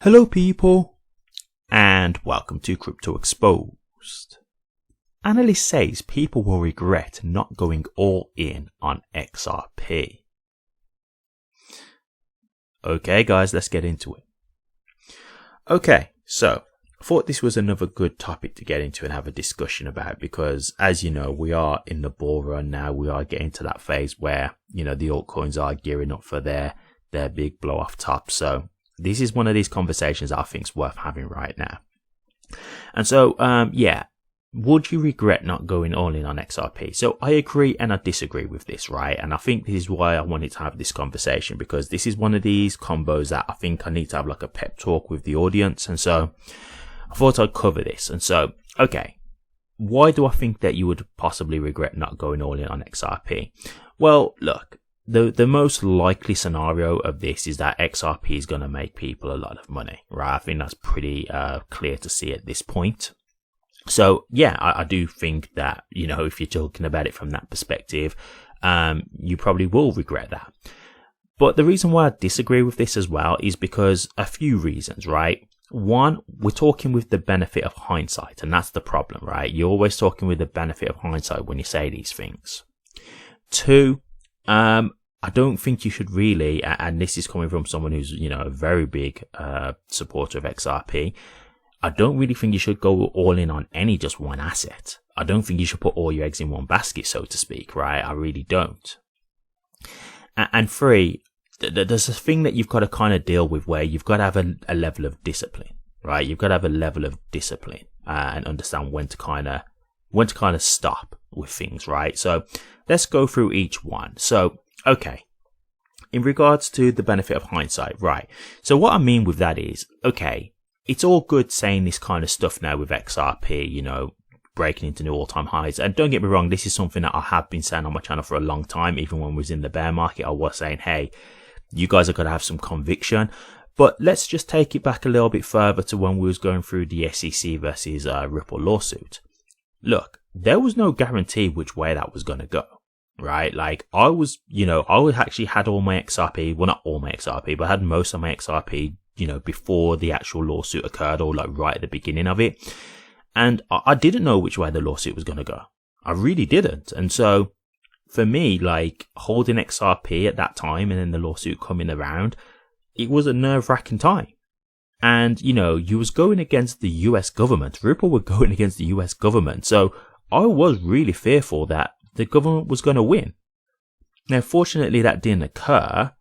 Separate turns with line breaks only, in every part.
Hello people, and welcome to Crypto Exposed. Analyst says people will regret not going all in on XRP. Okay guys, let's get into it. Okay, so I thought this was another good topic to get into and have a discussion about because, as you know, we are in the bull run now. We are getting to that phase where, the altcoins are gearing up for their big blow off top. So this is one of these conversations I think is worth having right now. And so, would you regret not going all in on XRP? So I agree and I disagree with this, right? And I think this is why I wanted to have this conversation, because this is one of these combos that I think I need to have like a pep talk with the audience. And so I thought I'd cover this. And so, okay, why do I think that you would possibly regret not going all in on XRP? Well, look, the most likely scenario of this is that XRP is going to make people a lot of money, right? I think that's pretty clear to see at this point. So yeah, I do think that, if you're talking about it from that perspective, you probably will regret that. But the reason why I disagree with this as well is because a few reasons, right? One, we're talking with the benefit of hindsight, and that's the problem, right? You're always talking with the benefit of hindsight when you say these things. Two, I don't think you should really, and this is coming from someone who's, a very big supporter of XRP, I don't really think you should go all in on just one asset. I don't think you should put all your eggs in one basket, so to speak, right? I really don't. And three, there's a thing that you've got to kind of deal with where you've got to have a level of discipline, right? You've got to have a level of discipline and understand when to kind of stop with things, right? So let's go through each one. So, okay. In regards to the benefit of hindsight, right? So what I mean with that is, okay, it's all good saying this kind of stuff now with XRP, breaking into new all-time highs. And don't get me wrong, this is something that I have been saying on my channel for a long time. Even when we was in the bear market, I was saying, hey, you guys are going to have some conviction. But let's just take it back a little bit further to when we was going through the SEC versus Ripple lawsuit. Look, there was no guarantee which way that was going to go, right? Like I actually had all my XRP, well, not all my XRP, but I had most of my XRP, before the actual lawsuit occurred, or like right at the beginning of it. And I didn't know which way the lawsuit was going to go. I really didn't. And so for me, like holding XRP at that time and then the lawsuit coming around, it was a nerve-wracking time. And, you was going against the US government. Ripple were going against the US government. So I was really fearful that the government was going to win. Now, fortunately, that didn't occur,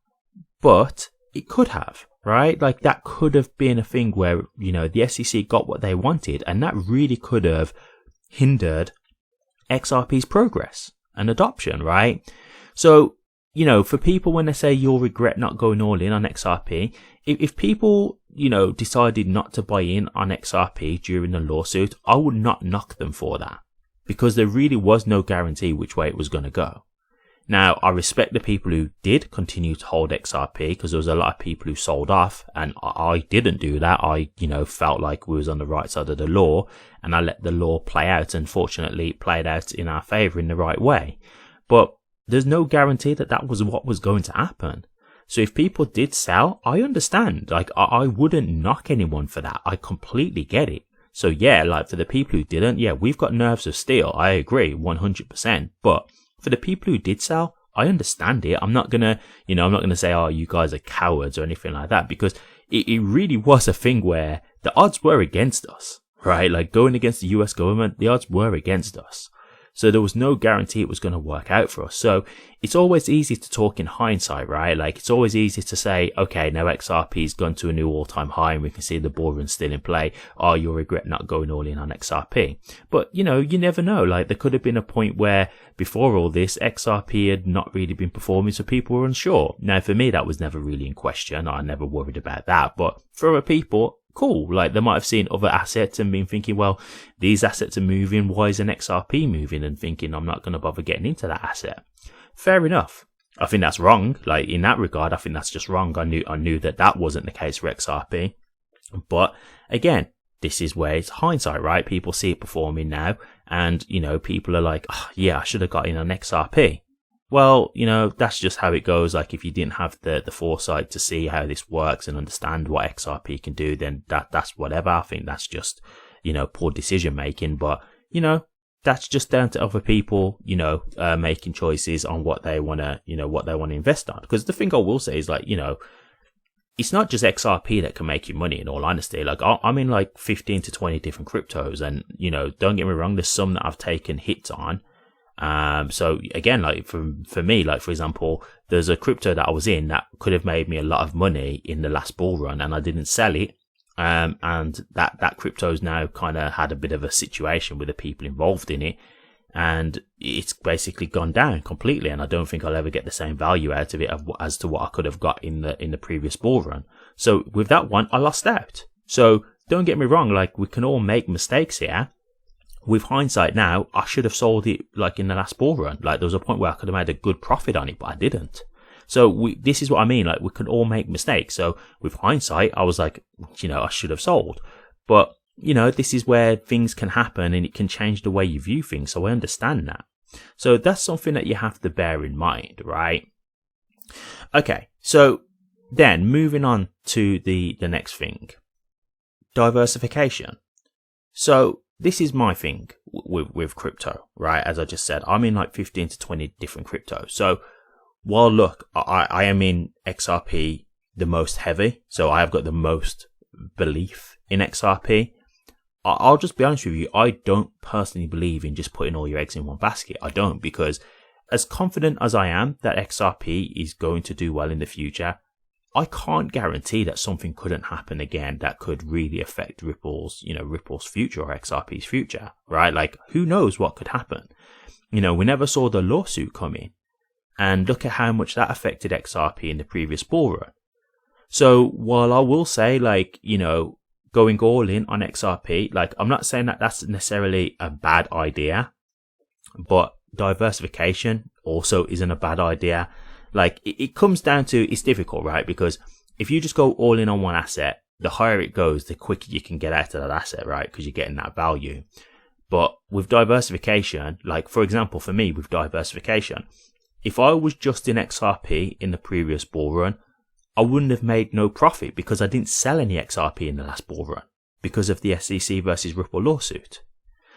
but it could have, right? Like that could have been a thing where, the SEC got what they wanted, and that really could have hindered XRP's progress and adoption, right? So, for people, when they say you'll regret not going all in on XRP, if people, decided not to buy in on XRP during the lawsuit, I would not knock them for that, because there really was no guarantee which way it was going to go. Now, I respect the people who did continue to hold XRP, because there was a lot of people who sold off, and I didn't do that. I, felt like we was on the right side of the law, and I let the law play out, and fortunately it played out in our favour in the right way. But there's no guarantee that that was what was going to happen. So if people did sell, I understand. Like, I wouldn't knock anyone for that. I completely get it. So yeah, like for the people who didn't, yeah, we've got nerves of steel. I agree 100%. But for the people who did sell, I understand it. I'm not gonna say, oh, you guys are cowards or anything like that, because it really was a thing where the odds were against us, right? Like going against the US government, the odds were against us. So there was no guarantee it was going to work out for us. So it's always easy to talk in hindsight, right? Like it's always easy to say, okay, now XRP's gone to a new all-time high and we can see the bull run still in play. Oh, you'll regret not going all in on XRP. But, you never know. Like there could have been a point where before all this, XRP had not really been performing, so people were unsure. Now, for me, that was never really in question. I never worried about that. But for other people, cool. Like they might have seen other assets and been thinking, well, these assets are moving. Why is an XRP moving? And thinking, I'm not going to bother getting into that asset. Fair enough. I think that's wrong. Like in that regard, I think that's just wrong. I knew that wasn't the case for XRP. But again, this is where it's hindsight, right? People see it performing now, and people are like, oh, yeah, I should have got in on XRP. well, that's just how it goes. Like, if you didn't have the foresight to see how this works and understand what XRP can do, then that's whatever. I think that's just, poor decision making. But, that's just down to other people, making choices on what they want to, invest on. Because the thing I will say is, like, it's not just XRP that can make you money, in all honesty. Like, I'm in like 15 to 20 different cryptos, and, don't get me wrong, there's some that I've taken hits on. So again, like for me, like, for example, there's a crypto that I was in that could have made me a lot of money in the last bull run, and I didn't sell it. And that crypto's now kind of had a bit of a situation with the people involved in it, and it's basically gone down completely. And I don't think I'll ever get the same value out of it as to what I could have got in the previous bull run. So with that one, I lost out. So don't get me wrong, like, we can all make mistakes here. With hindsight now, I should have sold it like in the last bull run. Like, there was a point where I could have made a good profit on it, but I didn't. So this is what I mean. Like, we can all make mistakes. So with hindsight, I was like, I should have sold. But, this is where things can happen and it can change the way you view things. So I understand that. So that's something that you have to bear in mind, right? Okay. So then moving on to the next thing, diversification. So this is my thing with crypto, right? As I just said, I'm in like 15 to 20 different cryptos. So, well, look, I am in XRP the most heavy. So I have got the most belief in XRP. I'll just be honest with you. I don't personally believe in just putting all your eggs in one basket. I don't, because as confident as I am that XRP is going to do well in the future, I can't guarantee that something couldn't happen again that could really affect Ripple's future or XRP's future, right? Like, who knows what could happen? We never saw the lawsuit come in, and look at how much that affected XRP in the previous bull run. So while I will say, like, going all in on XRP, like, I'm not saying that that's necessarily a bad idea, but diversification also isn't a bad idea. Like, it comes down to, it's difficult, right? Because if you just go all in on one asset, the higher it goes, the quicker you can get out of that asset, right? Because you're getting that value. But with diversification, like, for example, for me with diversification, if I was just in XRP in the previous bull run, I wouldn't have made no profit because I didn't sell any XRP in the last bull run because of the SEC versus Ripple lawsuit.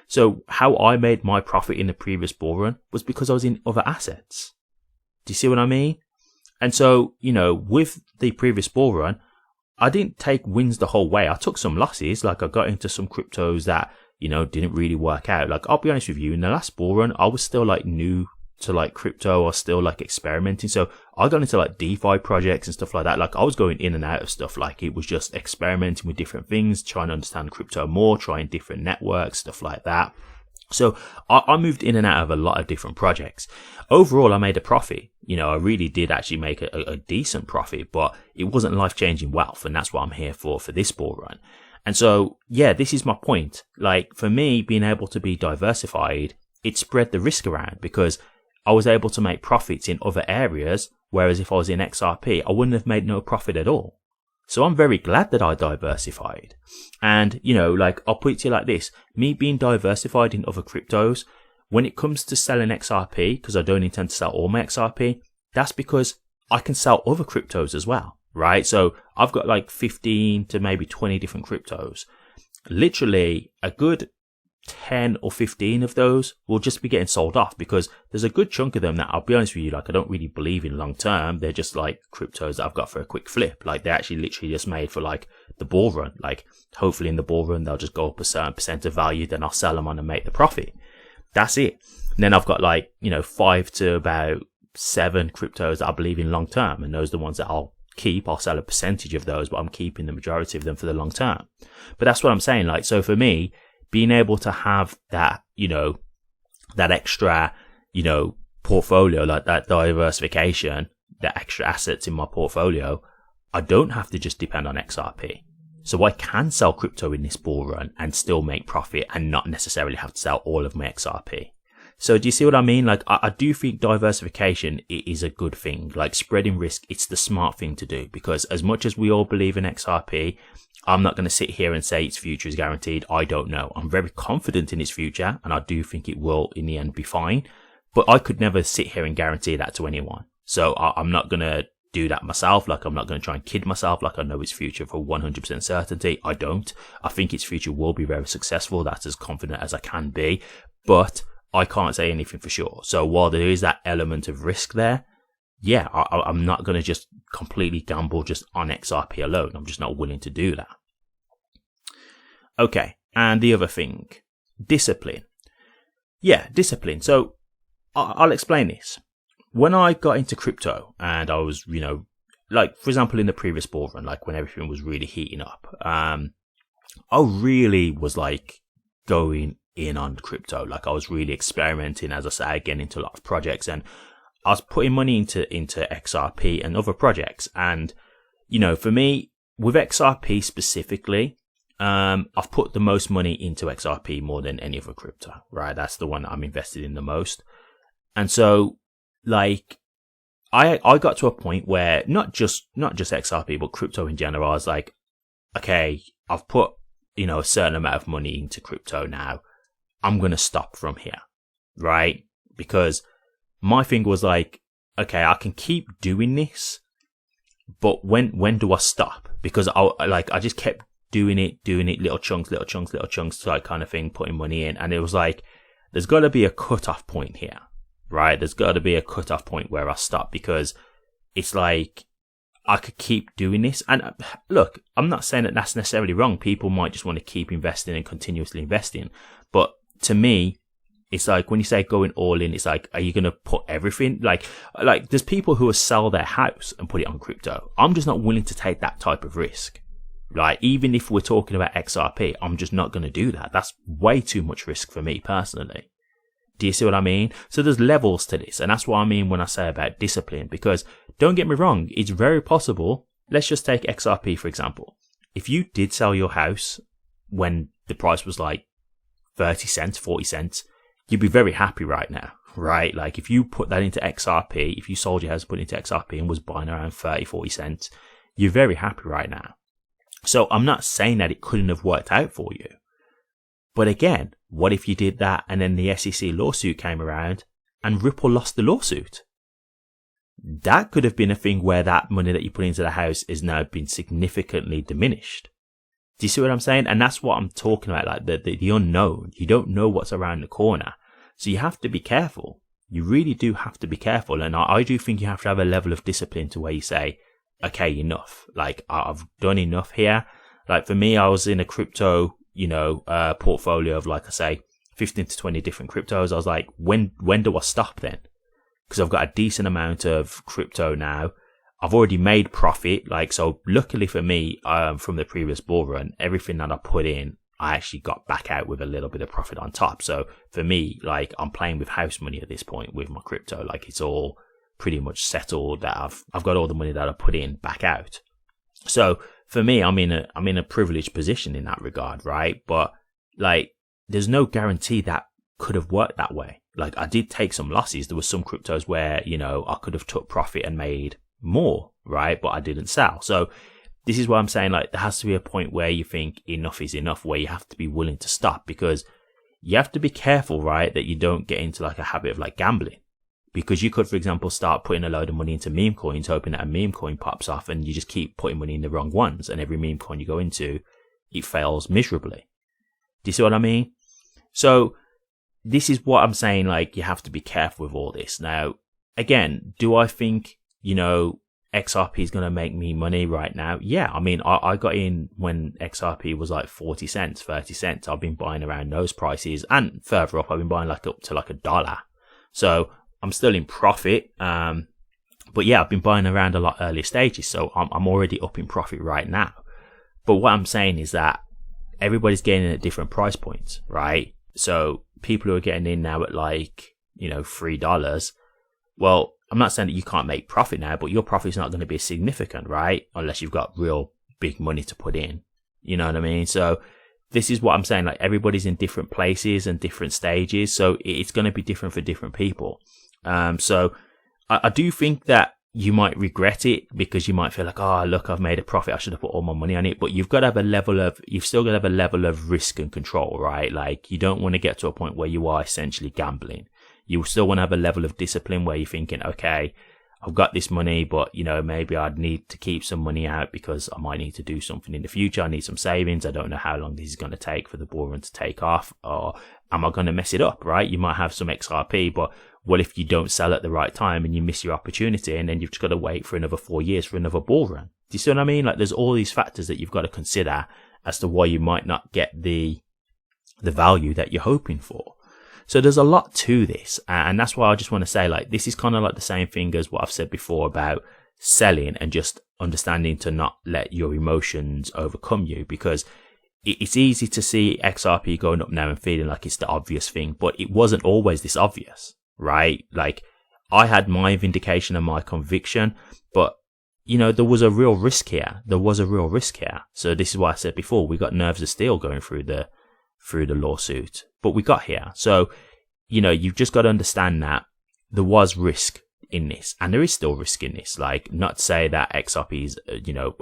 So how I made my profit in the previous bull run was because I was in other assets. Do you see what I mean? And so, with the previous bull run, I didn't take wins the whole way. I took some losses. Like, I got into some cryptos that, didn't really work out. Like, I'll be honest with you, in the last bull run, I was still like new to like crypto, or still like experimenting. So I got into like DeFi projects and stuff like that. Like, I was going in and out of stuff. Like, it was just experimenting with different things, trying to understand crypto more, trying different networks, stuff like that. So I moved in and out of a lot of different projects. Overall, I made a profit. I really did actually make a decent profit, but it wasn't life-changing wealth. And that's what I'm here for this bull run. And so, yeah, this is my point. Like, for me, being able to be diversified, it spread the risk around because I was able to make profits in other areas. Whereas if I was in XRP, I wouldn't have made no profit at all. So I'm very glad that I diversified. And, like, I'll put it to you like this. Me being diversified in other cryptos, when it comes to selling XRP, because I don't intend to sell all my XRP, that's because I can sell other cryptos as well, right? So I've got like 15 to maybe 20 different cryptos. Literally a good 10 or 15 of those will just be getting sold off because there's a good chunk of them that, I'll be honest with you, like, I don't really believe in long term. They're just like cryptos that I've got for a quick flip. Like, they're actually literally just made for like the bull run. Like, hopefully in the bull run, they'll just go up a certain percent of value. Then I'll sell them on and make the profit. That's it. And then I've got like, 5 to about 7 cryptos that I believe in long term. And those are the ones that I'll keep. I'll sell a percentage of those, but I'm keeping the majority of them for the long term. But that's what I'm saying. Like, so for me, being able to have that, that extra, portfolio, like that diversification, the extra assets in my portfolio, I don't have to just depend on XRP. So I can sell crypto in this bull run and still make profit and not necessarily have to sell all of my XRP. So do you see what I mean? Like, I do think diversification is a good thing. Like, spreading risk, it's the smart thing to do, because as much as we all believe in XRP, I'm not going to sit here and say its future is guaranteed. I don't know. I'm very confident in its future, and I do think it will in the end be fine. But I could never sit here and guarantee that to anyone. So I'm not going to do that myself. Like, I'm not going to try and kid myself like I know its future for 100% certainty. I don't. I think its future will be very successful. That's as confident as I can be. But I can't say anything for sure. So while there is that element of risk there, yeah, I'm not going to just completely gamble just on XRP alone. I'm just not willing to do that. Okay, and the other thing, discipline. Yeah, discipline. So I'll explain this. When I got into crypto and I was, like, for example, in the previous bull run, like when everything was really heating up, I really was like going in on crypto. Like, I was really experimenting, as I say, getting into a lot of projects, and I was putting money into XRP and other projects. And, for me, with XRP specifically, I've put the most money into XRP more than any other crypto, right? That's the one that I'm invested in the most. And so, like, I got to a point where not just XRP, but crypto in general, I was like, okay, I've put, a certain amount of money into crypto now. I'm going to stop from here, right? Because my thing was like, okay, I can keep doing this, but when do I stop? Because I just kept doing it, little chunks, like kind of thing, putting money in. And it was like, there's got to be a cutoff point here, right? There's got to be a cutoff point where I stop, because it's like, I could keep doing this. And look, I'm not saying that that's necessarily wrong. People might just want to keep investing and continuously investing. But to me, it's like, when you say going all in, it's like, are you going to put everything? Like there's people who will sell their house and put it on crypto. I'm just not willing to take that type of risk. Like, even if we're talking about XRP, I'm just not going to do that. That's way too much risk for me personally. Do you see what I mean? So there's levels to this. And that's what I mean when I say about discipline, because don't get me wrong, it's very possible. Let's just take XRP, for example. If you did sell your house when the price was like 30 cents, 40 cents, you'd be very happy right now, right? Like, if you put that into XRP, if you sold your house, put it into XRP and was buying around 30, 40 cents, you're very happy right now. So I'm not saying that it couldn't have worked out for you. But again, what if you did that and then the SEC lawsuit came around and Ripple lost the lawsuit? That could have been a thing where that money that you put into the house is now been significantly diminished. Do you see what I'm saying? And that's what I'm talking about, like the unknown. You don't know what's around the corner. So you have to be careful. You really do have to be careful. And I do think you have to have a level of discipline to where you say, okay, enough. Like, I've done enough here. Like, for me, I was in a crypto, portfolio of, like I say, 15 to 20 different cryptos. I was like, when do I stop then? Because I've got a decent amount of crypto now. I've already made profit. Like, so luckily for me, from the previous bull run, everything that I put in, I actually got back out with a little bit of profit on top. So for me, like, I'm playing with house money at this point with my crypto. Like, it's all pretty much settled that I've got all the money that I put in back out. So for me, I'm in a privileged position in that regard, right? But like, there's no guarantee that could have worked that way. Like, I did take some losses. There were some cryptos where, I could have took profit and made more, right? But I didn't sell. So this is what I'm saying. Like, there has to be a point where you think enough is enough, where you have to be willing to stop, because you have to be careful, right? That you don't get into like a habit of like gambling. Because you could, for example, start putting a load of money into meme coins, hoping that a meme coin pops off, and you just keep putting money in the wrong ones. And every meme coin you go into, it fails miserably. Do you see what I mean? So this is what I'm saying. Like, you have to be careful with all this. Now, again, do I think, XRP is going to make me money right now? Yeah. I mean, I got in when XRP was like 40 cents, 30 cents. I've been buying around those prices, and further up, I've been buying like up to like $1. So I'm still in profit. But yeah, I've been buying around a lot earlier stages. So I'm already up in profit right now. But what I'm saying is that everybody's getting in at different price points, right? So people who are getting in now at like, $3. Well, I'm not saying that you can't make profit now, but your profit's not going to be significant, right? Unless you've got real big money to put in. You know what I mean? So this is what I'm saying. Like, everybody's in different places and different stages. So it's going to be different for different people. So I do think that you might regret it, because you might feel like, oh, look, I've made a profit. I should have put all my money on it. But you've still got to have a level of risk and control, right? Like, you don't want to get to a point where you are essentially gambling. You still want to have a level of discipline where you're thinking, okay, I've got this money, but maybe I'd need to keep some money out because I might need to do something in the future. I need some savings. I don't know how long this is going to take for the bull run to take off, or am I going to mess it up, right? You might have some XRP, but what if you don't sell at the right time and you miss your opportunity, and then you've just got to wait for another 4 years for another bull run? Do you see what I mean? Like, there's all these factors that you've got to consider as to why you might not get the value that you're hoping for. So there's a lot to this, and that's why I just want to say, like, this is kind of like the same thing as what I've said before about selling and just understanding to not let your emotions overcome you, because it's easy to see XRP going up now and feeling like it's the obvious thing, but it wasn't always this obvious, right? Like, I had my vindication and my conviction, but there was a real risk here. So this is why I said before, we got nerves of steel going through the lawsuit, but we got here. So, you've just got to understand that there was risk in this, and there is still risk in this. Like, not to say that XRP is,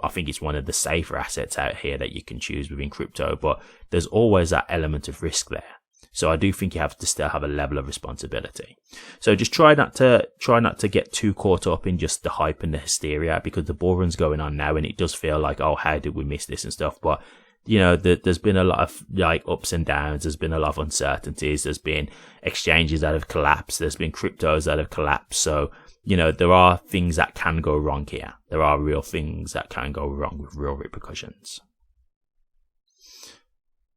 I think it's one of the safer assets out here that you can choose within crypto, but there's always that element of risk there. So I do think you have to still have a level of responsibility. So just try not to get too caught up in just the hype and the hysteria, because the bull run's going on now, and it does feel like, oh, how did we miss this and stuff? But there's been a lot of like ups and downs. There's been a lot of uncertainties. There's been exchanges that have collapsed. There's been cryptos that have collapsed. So, there are things that can go wrong here. There are real things that can go wrong with real repercussions.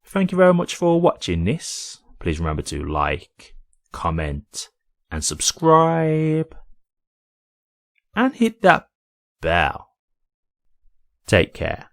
Thank you very much for watching this. Please remember to like, comment, and subscribe. And hit that bell. Take care.